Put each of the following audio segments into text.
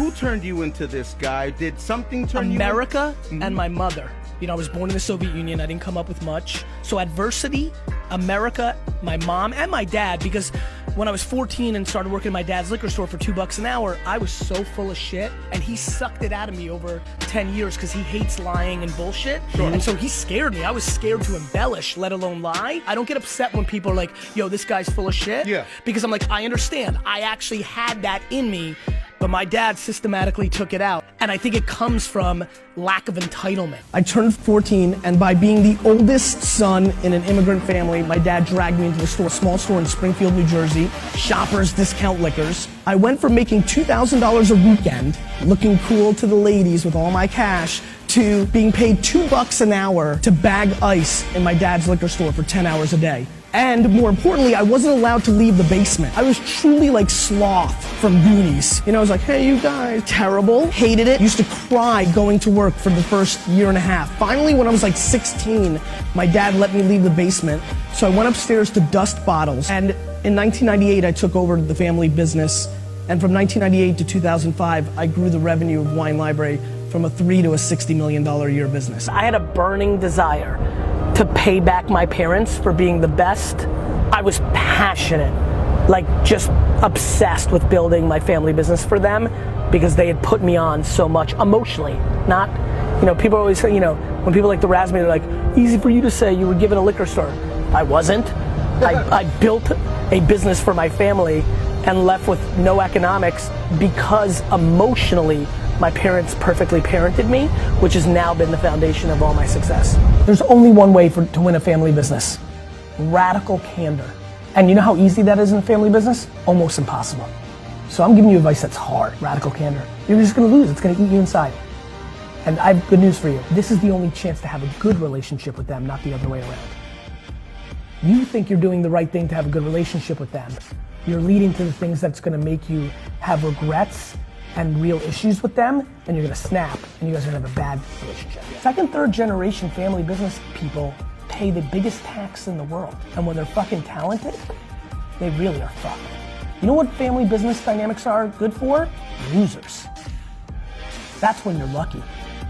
who turned you into this guy? Did something turn America and my mother. You know, I was born in the Soviet Union. I didn't come up with much. So adversity, America, my mom, and my dad, because when I was 14 and started working at my dad's liquor store for $2 an hour, I was so full of shit, and he sucked it out of me over 10 years because he hates lying and bullshit. Sure. And so he scared me. I was scared to embellish, let alone lie. I don't get upset when people are like, yo, this guy's full of shit. Yeah. Because I'm like, I understand. I actually had that in me, but my dad systematically took it out. And I think it comes from lack of entitlement. I turned 14, and by being the oldest son in an immigrant family, my dad dragged me into the store, small store in Springfield, New Jersey, Shoppers Discount Liquors. I went from making $2,000 a weekend, looking cool to the ladies with all my cash, to being paid $2 an hour to bag ice in my dad's liquor store for 10 hours a day. And more importantly, I wasn't allowed to leave the basement. I was truly like Sloth from Goonies. You know, I was like, hey, you guys, terrible, hated it. Used to cry going to work for the first year and a half. Finally, when I was like 16, my dad let me leave the basement. So I went upstairs to dust bottles. And in 1998, I took over the family business. And from 1998 to 2005, I grew the revenue of Wine Library from a $3 to a $60 million a year business. I had a burning desire to pay back my parents for being the best. I was passionate, like just obsessed with building my family business for them because they had put me on so much emotionally. Not, you know, people always say, you know, when people like to razz me, they're like, easy for you to say you were given a liquor store. I wasn't. I built a business for my family and left with no economics because emotionally my parents perfectly parented me, which has now been the foundation of all my success. There's only one way to win a family business: radical candor. And you know how easy that is in a family business? Almost impossible. So I'm giving you advice that's hard. Radical candor. You're just gonna lose. It's gonna eat you inside. And I have good news for you. This is the only chance to have a good relationship with them, not the other way around. You think you're doing the right thing to have a good relationship with them. You're leading to the things that's gonna make you have regrets and real issues with them, and you're gonna snap, and you guys are gonna have a bad relationship. Second, third generation family business people pay the biggest tax in the world, and when they're fucking talented, they really are fucked. You know what family business dynamics are good for? Losers. That's when you're lucky,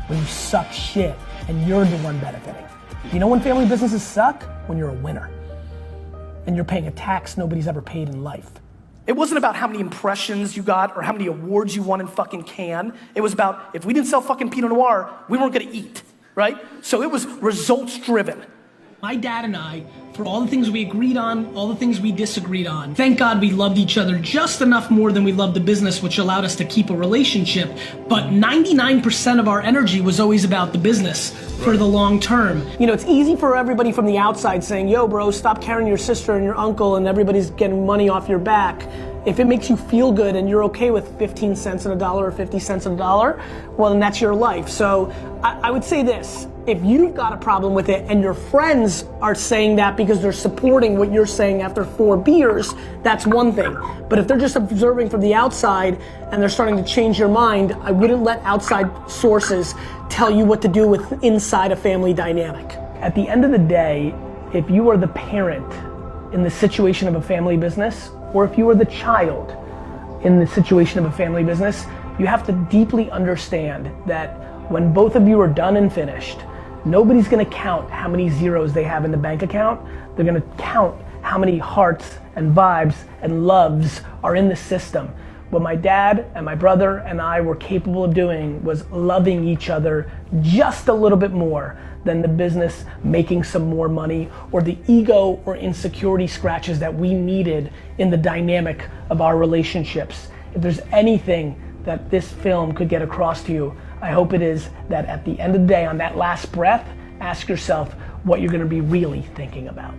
when you suck shit, and you're the one benefiting. You know when family businesses suck? When you're a winner, and you're paying a tax nobody's ever paid in life. It wasn't about how many impressions you got or how many awards you won in fucking Cannes. It was about, if we didn't sell fucking Pinot Noir, we weren't gonna eat, right? So it was results driven. My dad and I, for all the things we agreed on, all the things we disagreed on, thank God we loved each other just enough more than we loved the business, which allowed us to keep a relationship. But 99% of our energy was always about the business for the long term. You know, it's easy for everybody from the outside saying, yo bro, stop carrying your sister and your uncle and everybody's getting money off your back. If it makes you feel good and you're okay with 15 cents on a dollar or 50 cents on a dollar, well then that's your life. So I would say this, if you've got a problem with it and your friends are saying that because they're supporting what you're saying after 4 beers, that's one thing. But if they're just observing from the outside and they're starting to change your mind, I wouldn't let outside sources tell you what to do with inside a family dynamic. At the end of the day, if you are the parent in the situation of a family business, or if you are the child in the situation of a family business, you have to deeply understand that when both of you are done and finished, nobody's gonna count how many zeros they have in the bank account. They're gonna count how many hearts and vibes and loves are in the system. What my dad and my brother and I were capable of doing was loving each other just a little bit more than the business making some more money or the ego or insecurity scratches that we needed in the dynamic of our relationships. If there's anything that this film could get across to you, I hope it is that at the end of the day, on that last breath, ask yourself what you're gonna be really thinking about.